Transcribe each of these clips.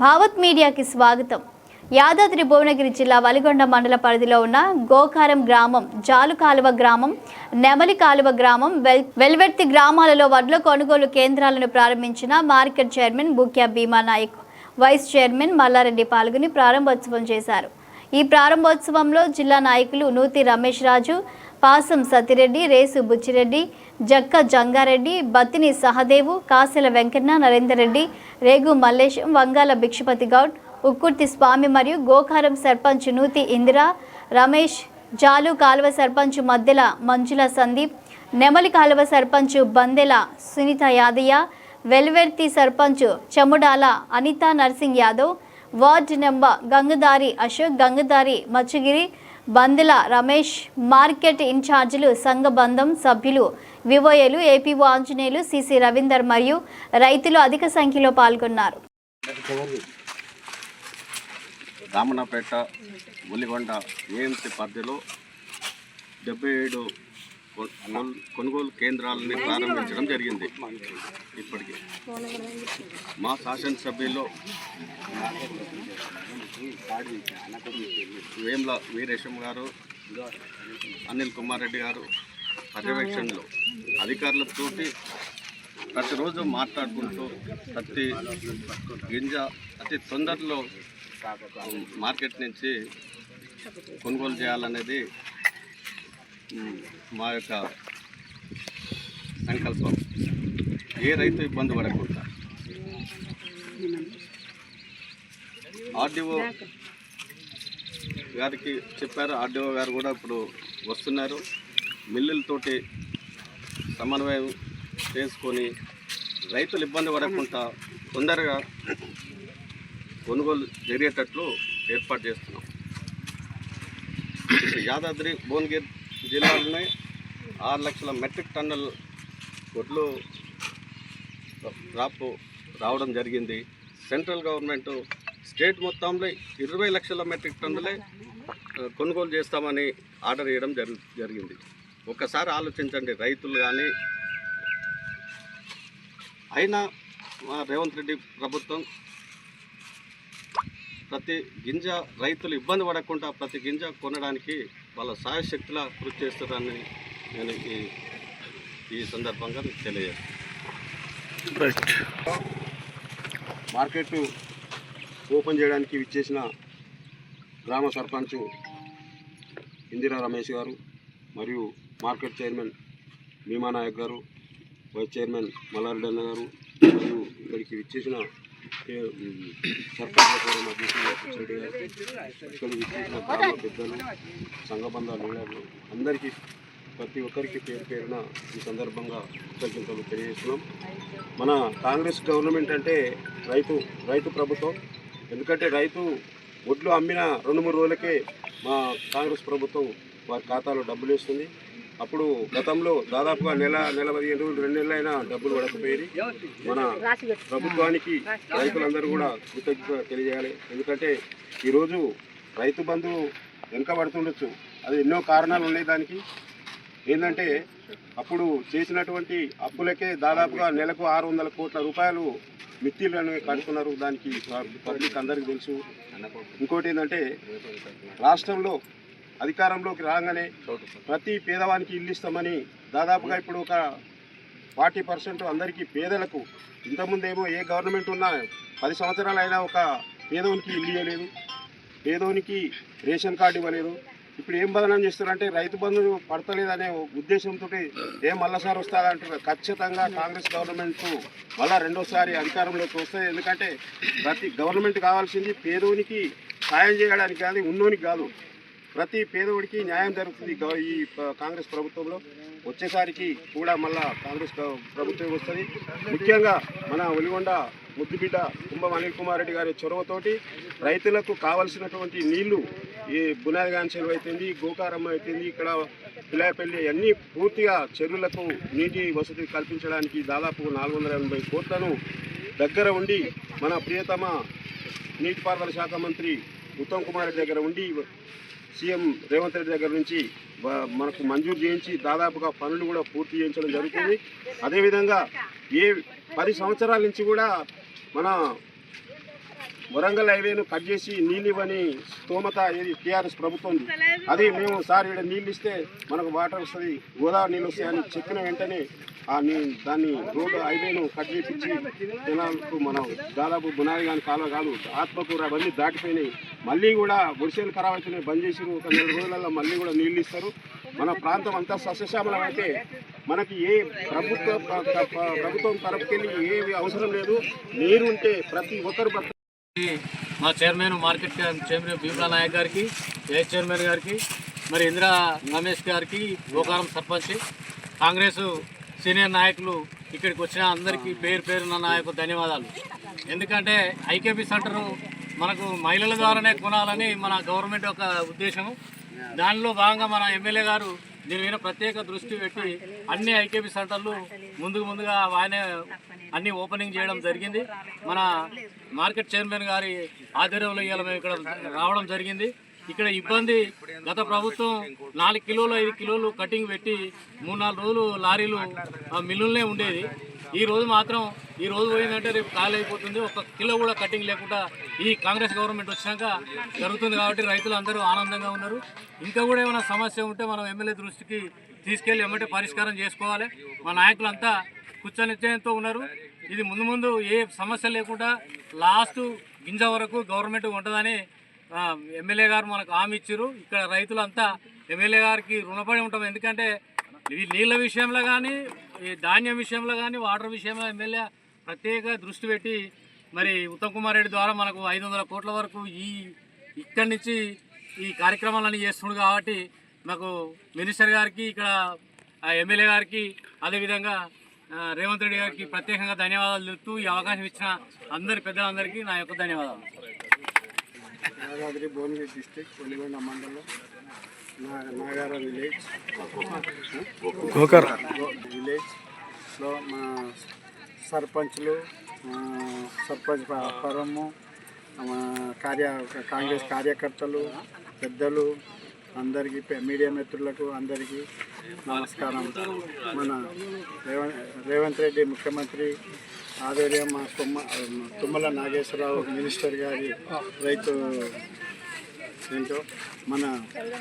భావత్ మీడియాకి స్వాగతం. యాదాద్రి భువనగిరి జిల్లా వలిగొండ మండల పరిధిలో ఉన్న గోకారం గ్రామం, జాలు కాలువ గ్రామం, నెమలి కాలువ గ్రామం, వెల్వెర్తి గ్రామాలలో వడ్ల కొనుగోలు కేంద్రాలను ప్రారంభించిన మార్కెట్ చైర్మన్ బుక్యా భీమా నాయక్, వైస్ చైర్మన్ మల్లారెడ్డి పాల్గొని ప్రారంభోత్సవం చేశారు. ఈ ప్రారంభోత్సవంలో జిల్లా నాయకులు నూతి రమేష్ రాజు, పాసం సతిరెడ్డి, రేసు బుచ్చిరెడ్డి, జక్క జంగారెడ్డి, బత్తిని సహదేవు, కాసెల వెంకన్న, నరేందర్ రెడ్డి, రేగు మల్లేశం, వంగాల భిక్షపతి గౌడ్, ఉక్కుర్తి స్వామి మరియు గోకారం సర్పంచ్ నూతి ఇందిరా, రమేష్, జాలు కాలువ సర్పంచ్ మద్దెల మంజుల Sandeep, Nemali Kaluva sarpanch Bandela Sunitha Yadaiah, Velverthi sarpanch Chamudala Anitha Narsing Yadav, ward number Gangadhari Ashok, Gangadhari Macchugiri, Bandela Ramesh, market ఇన్ఛార్జీలు, సంఘబంధం సభ్యులు, వివోఏలు, ఏపీఓ ఆంజనేయులు, సిసి రవీందర్ మరియు రైతులు అధిక సంఖ్యలో పాల్గొన్నారు. రామన్నపేట ఉల్లిగొండ ఏఎంసీ పరిధిలో 77 కొనుగోలు కేంద్రాలని ప్రారంభించడం జరిగింది. ఇప్పటికీ మా శాసనసభ్యుల్లో వేముల వీరేశం గారు, అనిల్ కుమార్ రెడ్డి గారు పర్యవేక్షణలో అధికారులతోటి ప్రతిరోజు మాట్లాడుకుంటూ ప్రతి గింజ అతి తొందరలో మార్కెట్ నుంచి కొనుగోలు చేయాలనేది మా యొక్క సంకల్పం. ఏ రైతు ఇబ్బంది పడకుండా ఆర్డీఓ గారికి చెప్పారు. ఆర్డీఓ గారు కూడా ఇప్పుడు వస్తున్నారు. మిల్లులతోటి సమన్వయం చేసుకొని రైతులు ఇబ్బంది పడకుండా తొందరగా కొనుగోలు జరిగేటట్లు ఏర్పాటు చేస్తున్నాం. యాదాద్రి భువనగిరి జిల్లాలోనే 6 లక్షల మెట్రిక్ టన్నుల వడ్లు క్రాప్ రావడం జరిగింది. సెంట్రల్ గవర్నమెంట్ స్టేట్ మొత్తంలో 20 లక్షల మెట్రిక్ టన్నులే కొనుగోలు చేస్తామని ఆర్డర్ ఇవ్వడం జరిగింది. ఒక్కసారి ఆలోచించండి రైతులు. కానీ అయినా రేవంత్ రెడ్డి ప్రభుత్వం ప్రతి గింజ రైతులు ఇబ్బంది పడకుండా ప్రతి గింజ కొనడానికి వాళ్ళ సాయశక్తిలా కృషి చేస్తారని నేను ఈ సందర్భంగా తెలియజేస్తాను. మార్కెట్ ఓపెన్ చేయడానికి విచ్చేసిన గ్రామ సర్పంచ్ ఇందిరా రమేష్ గారు మరియు మార్కెట్ చైర్మన్ భీమా నాయక్ గారు, వైస్ చైర్మన్ మల్లారెడ్డి అన్న గారు మరియు ఇక్కడికి విచ్చేసిన సర్పంచ్ రెడ్డి గారు, ఇక్కడ విచ్చేసిన గ్రామ పెద్దలు, సంఘబంధ లీడర్లు అందరికీ ప్రతి ఒక్కరికి పేరు పేరున ఈ సందర్భంగా కృతజ్ఞతలు తెలియజేస్తున్నాం. మన కాంగ్రెస్ గవర్నమెంట్ అంటే రైతు ప్రభుత్వం. ఎందుకంటే రైతు ఒడ్లు అమ్మిన 2-3 రోజులకే మా కాంగ్రెస్ ప్రభుత్వం వారి ఖాతాలో డబ్బులు వేస్తుంది. అప్పుడు గతంలో దాదాపుగా నెల 15 రోజులు 2 నెలలైనా డబ్బులు పడకపోయేది. మన ప్రభుత్వానికి రైతులందరూ కూడా కృతజ్ఞత తెలియజేయాలి. ఎందుకంటే ఈరోజు రైతు బంధు వెనుకబడుతుండొచ్చు. అది ఎన్నో కారణాలు ఉన్నాయి. దానికి ఏంటంటే అప్పుడు చేసినటువంటి అప్పులకే దాదాపుగా నెలకు 600 కోట్ల రూపాయలు మిత్తిలను కడుతున్నారు. దానికి పబ్లిక్ అందరికీ తెలుసు. ఇంకోటి ఏంటంటే రాష్ట్రంలో అధికారంలోకి రాగానే ప్రతి పేదవానికి ఇల్లు ఇస్తామని దాదాపుగా ఇప్పుడు ఒక 40% అందరికీ పేదలకు, ఇంతకుముందేమో ఏ గవర్నమెంట్ ఉన్నా 10 సంవత్సరాలు అయినా ఒక పేదవానికి ఇల్లు ఇవ్వలేదు, పేదవానికి రేషన్ కార్డు ఇవ్వలేదు. ఇప్పుడు ఏం బదనం చేస్తారంటే రైతు బంధు పడతలేదనే ఉద్దేశంతో మళ్ళసారి వస్తారంటారు. ఖచ్చితంగా కాంగ్రెస్ గవర్నమెంట్ మళ్ళా రెండోసారి అధికారంలోకి వస్తుంది. ఎందుకంటే ప్రతి గవర్నమెంట్ కావాల్సింది పేదోనికి సాయం చేయడానికి కాదు, ఉన్నోనికి కాదు. ప్రతి పేదోడికి న్యాయం జరుగుతుంది ఈ కాంగ్రెస్ ప్రభుత్వంలో. వచ్చేసరికి కూడా మళ్ళా కాంగ్రెస్ ప్రభుత్వం వస్తుంది. ముఖ్యంగా మన ఉలిగొండ ముద్దుబిడ్డ కుంభం అనిల్ కుమార్ రెడ్డి గారి చొరవతోటి రైతులకు కావలసినటువంటి నీళ్లు ఈ బునాదిగాన్ చెరువు అయిపోయింది, గోకారం అయిపోయింది, ఇక్కడ పిలాయపల్లి అన్నీ పూర్తిగా చెరువులకు నీటి వసతి కల్పించడానికి దాదాపు 480 కోట్లను దగ్గర ఉండి మన ప్రియతమ నీటిపారుదల శాఖ మంత్రి ఉత్తమ్ కుమార్ రెడ్డి దగ్గర ఉండి సీఎం రేవంత్ రెడ్డి దగ్గర నుంచి మనకు మంజూరు చేయించి దాదాపుగా పనులు కూడా పూర్తి చేయించడం జరుగుతుంది. అదేవిధంగా 10 సంవత్సరాల నుంచి కూడా మన వరంగల్ హైవేను కట్ చేసి నీళ్ళు ఇవ్వని స్తోమత ఏది టీఆర్ఎస్ ప్రభుత్వం ఉంది. అది మేము సార్ ఇక్కడ నీళ్ళు ఇస్తే మనకు వాటర్ వస్తుంది, గోదావరి నీళ్ళు వస్తాయని చెప్పిన వెంటనే దాన్ని రోడ్డు హైవేను కట్ చేపించి జనాలకు మనం దాదాపు బునాది కానీ కాలువ కాదు ఆత్మకూర అవన్నీ దాటిపోయినాయి. మళ్ళీ కూడా గుడిసెలు ఖరాబ్ అవుతున్నాయి, బంద్ చేసిరు. ఒక 4 రోజులలో మళ్ళీ కూడా నీళ్ళు ఇస్తారు. మన ప్రాంతం అంతా సస్యశ్యామలం అయితే మనకి ఏ ప్రభుత్వం తరపుకెళ్ళి ఏ అవసరం లేదు. నీరు ఉంటే ప్రతి ఒక్కరు మా chairman market chairman Bhimla Naik గారికి, వైస్ చైర్మన్ గారికి, మరి ఇందిరా రమేష్ గారికి, గోకారం సర్పంచ్, కాంగ్రెస్ సీనియర్ నాయకులు ఇక్కడికి వచ్చిన అందరికీ పేరు పేరున నా యొక్క ధన్యవాదాలు. ఎందుకంటే ఐకేపీ సెంటరు మనకు మహిళల ద్వారానే కొనాలని మన గవర్నమెంట్ యొక్క ఉద్దేశం. దానిలో భాగంగా మన ఎమ్మెల్యే గారు దీని మీద ప్రత్యేక దృష్టి పెట్టి అన్ని ఐకేపీ సెంటర్లు ముందుగా ఆయన అన్ని ఓపెనింగ్ చేయడం జరిగింది. మన మార్కెట్ చైర్మన్ గారి ఆధ్వర్యంలో ఇవాళ మేము ఇక్కడ రావడం జరిగింది. ఇక్కడ ఇబ్బంది గత ప్రభుత్వం 4 కిలోలు 5 కిలోలు కటింగ్ పెట్టి 3-4 రోజులు లారీలు మిల్లులనే ఉండేది. ఈ రోజు మాత్రం ఈ రోజు పోయిందంటే రేపు ఖాళీ అయిపోతుంది. 1 కిలో కూడా కటింగ్ లేకుండా ఈ కాంగ్రెస్ గవర్నమెంట్ వచ్చినాక జరుగుతుంది. కాబట్టి రైతులు అందరూ ఆనందంగా ఉన్నారు. ఇంకా కూడా ఏమైనా సమస్య ఉంటే మనం ఎమ్మెల్యే దృష్టికి తీసుకెళ్ళి ఎమ్మటే పరిష్కారం చేసుకోవాలి. మా నాయకులంతా కూర్చొనిశ్చయంతో ఉన్నారు. ఇది ముందు ఏ సమస్య లేకుండా లాస్ట్ గింజ వరకు గవర్నమెంట్ ఉంటుందని ఎమ్మెల్యే గారు మనకు హామీ ఇచ్చారు. ఇక్కడ రైతులంతా ఎమ్మెల్యే గారికి రుణపడి ఉంటాం. ఎందుకంటే ఈ నీళ్ళ విషయంలో కానీ, ఈ ధాన్యం విషయంలో కానీ, వాటర్ విషయంలో ఎమ్మెల్యే ప్రత్యేక దృష్టి పెట్టి మరి ఉత్తమ్ కుమార్ రెడ్డి ద్వారా మనకు 500 కోట్ల వరకు ఇక్కడి నుంచి ఈ కార్యక్రమాలన్నీ చేస్తున్నాడు. కాబట్టి మాకు మినిస్టర్ గారికి, ఇక్కడ ఎమ్మెల్యే గారికి, అదేవిధంగా రేవంత్ రెడ్డి గారికి ప్రత్యేకంగా ధన్యవాదాలు చెప్తూ ఈ అవకాశం ఇచ్చిన అందరి పెద్దలందరికీ నా యొక్క ధన్యవాదాలు. యాదాద్రి భువనగిరి డిస్ట్రిక్ట్ వెలిగొండ మండలం నాగార విలేజ్లో మా సర్పంచ్లు, సర్పంచ్ పరము, కాంగ్రెస్ కార్యకర్తలు, పెద్దలు అందరికీ, మీడియా మిత్రులకు అందరికీ నమస్కారం. మన రేవంత్ రెడ్డి ముఖ్యమంత్రి ఆధ్వర్యం మా తుమ్మల నాగేశ్వరరావు మినిస్టర్ గారి రైతు ఏంటో మన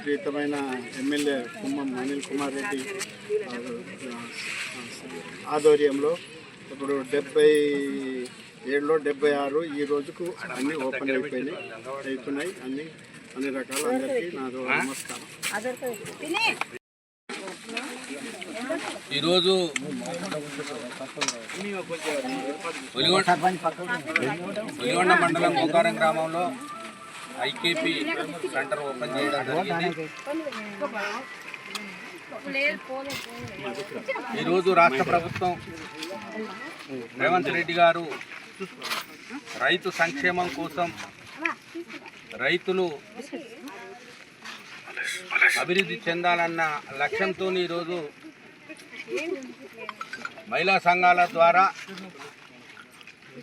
ప్రీతమైన ఎమ్మెల్యే కుమ్మం అనిల్ కుమార్ రెడ్డి ఆధ్వర్యంలో ఇప్పుడు 77లో 76 ఈ రోజుకు అన్నీ ఓపెన్ అవుతున్నాయి. అన్ని రకాల అందరికీ నా నమస్కారం. ఈరోజు వెలిగొండ మండలం గోకారం గ్రామంలో ఐకేపీ సెంటర్ ఓపెన్ చేయడం జరిగింది. ఈరోజు రాష్ట్ర ప్రభుత్వం రేవంత్ రెడ్డి గారు రైతు సంక్షేమం కోసం, రైతులు అభివృద్ధి చెందాలన్న లక్ష్యంతో ఈరోజు మహిళా సంఘాల ద్వారా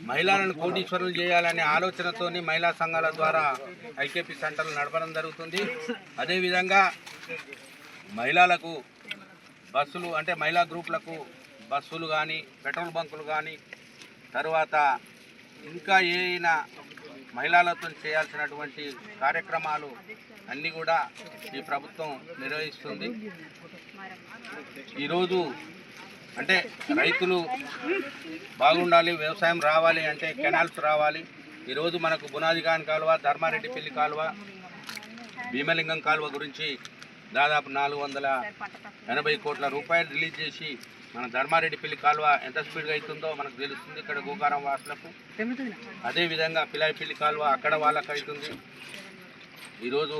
మహిళలను కోటీశ్వరులు చేయాలనే ఆలోచనతో మహిళా సంఘాల ద్వారా ఐకేపీ సెంటర్లు నడపడం జరుగుతుంది. అదేవిధంగా మహిళలకు బస్సులు, అంటే మహిళా గ్రూపులకు బస్సులు కానీ, పెట్రోల్ బంకులు కానీ, తర్వాత ఇంకా ఏమైనా మహిళలతో చేయాల్సినటువంటి కార్యక్రమాలు అన్నీ కూడా ఈ ప్రభుత్వం నిర్వహిస్తుంది. ఈరోజు అంటే రైతులు బాగుండాలి, వ్యవసాయం రావాలి అంటే కెనాల్స్ రావాలి. ఈరోజు మనకు బునాదిగాన్ కాలువ, ధర్మారెడ్డిపల్లి కాలువ, భీమలింగం కాలువ గురించి దాదాపు 480 కోట్ల రూపాయలు రిలీజ్ చేసి మన ధర్మారెడ్డిపల్లి కాలువ ఎంత స్పీడ్గా అవుతుందో మనకు తెలుస్తుంది ఇక్కడ గోకారం వాసులకు. అదేవిధంగా పిలాయిపల్లి కాలువ అక్కడ వాళ్ళకు అవుతుంది. ఈరోజు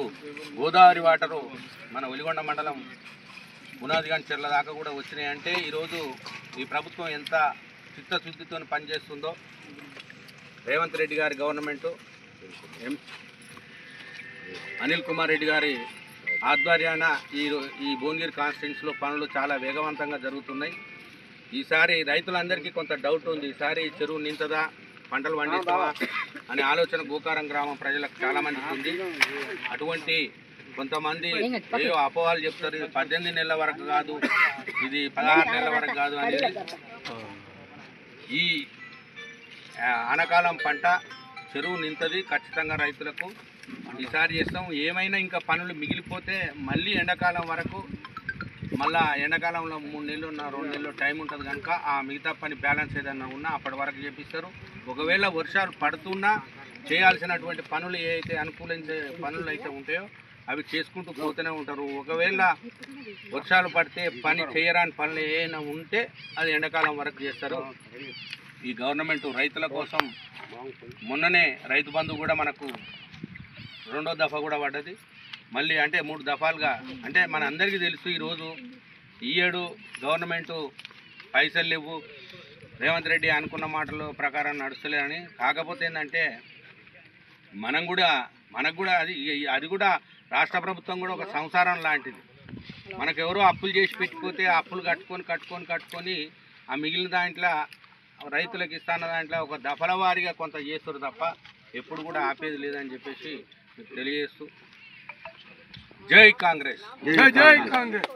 గోదావరి వాటరు మన వెలిగొండ మండలం బునాదిగాన్ చెర్ల దాకా కూడా వచ్చినాయంటే ఈరోజు ఈ ప్రభుత్వం ఎంత చిత్తశుద్ధితో పనిచేస్తుందో. రేవంత్ రెడ్డి గారి గవర్నమెంటు, అనిల్ కుమార్ రెడ్డి గారి ఆధ్వర్యాన ఈ భువనగిరి కాన్స్టిట్యున్సీలో పనులు చాలా వేగవంతంగా జరుగుతున్నాయి. ఈసారి రైతులందరికీ కొంత డౌట్ ఉంది, ఈసారి చెరువు నింతదా, పంటలు పండిస్తావా అనే ఆలోచన గోకారం గ్రామం ప్రజలకు చాలామందికి ఉంది. అటువంటి కొంతమంది ఏదో అపోహాలు చెప్తారు, ఇది 18 నెలల వరకు కాదు, ఇది 16 నెలల వరకు కాదు అనేది. ఈ ఆనకాలం పంట చెరువు నింతది ఖచ్చితంగా రైతులకు ఈసారి చేస్తాం. ఏమైనా ఇంకా పనులు మిగిలిపోతే మళ్ళీ ఎండాకాలం వరకు మళ్ళా ఎండాకాలంలో 3 నెలలు 2 నెలలు టైం ఉంటుంది కనుక ఆ మిగతా పని బ్యాలెన్స్ ఏదైనా ఉన్నా అప్పటి వరకు చేపిస్తారు. ఒకవేళ వర్షాలు పడుతున్నా చేయాల్సినటువంటి పనులు ఏ అయితే అనుకూలించే పనులు అయితే ఉంటాయో అవి చేసుకుంటూ పోతూనే ఉంటారు. ఒకవేళ వర్షాలు పడితే పని చేయరాని పనులు ఏమైనా ఉంటే అది ఎండాకాలం వరకు చేస్తారు. ఈ గవర్నమెంట్ రైతుల కోసం మొన్ననే రైతు బంధు కూడా మనకు 2వ దఫా కూడా పడ్డది. మళ్ళీ అంటే 3 దఫాలుగా అంటే మన అందరికీ తెలుసు ఈరోజు ఈ ఏడు గవర్నమెంటు పైసలు లేవు, రేవంత్ రెడ్డి అనుకున్న మాటల ప్రకారం నడుస్తలేదని. కాకపోతే ఏంటంటే మనకు కూడా అది కూడా రాష్ట్ర ప్రభుత్వం కూడా ఒక సంసారం లాంటిది. మనకెవరో అప్పులు చేసి పెట్టిపోతే ఆ అప్పులు కట్టుకొని ఆ మిగిలిన దాంట్లో రైతులకు ఇస్తాన్న దాంట్లో ఒక దఫల వారీగా కొంత చేస్తారు తప్ప ఎప్పుడు కూడా ఆపేది లేదని చెప్పేసి మీకు తెలియజేస్తూ జై కాంగ్రెస్. జై కాంగ్రెస్.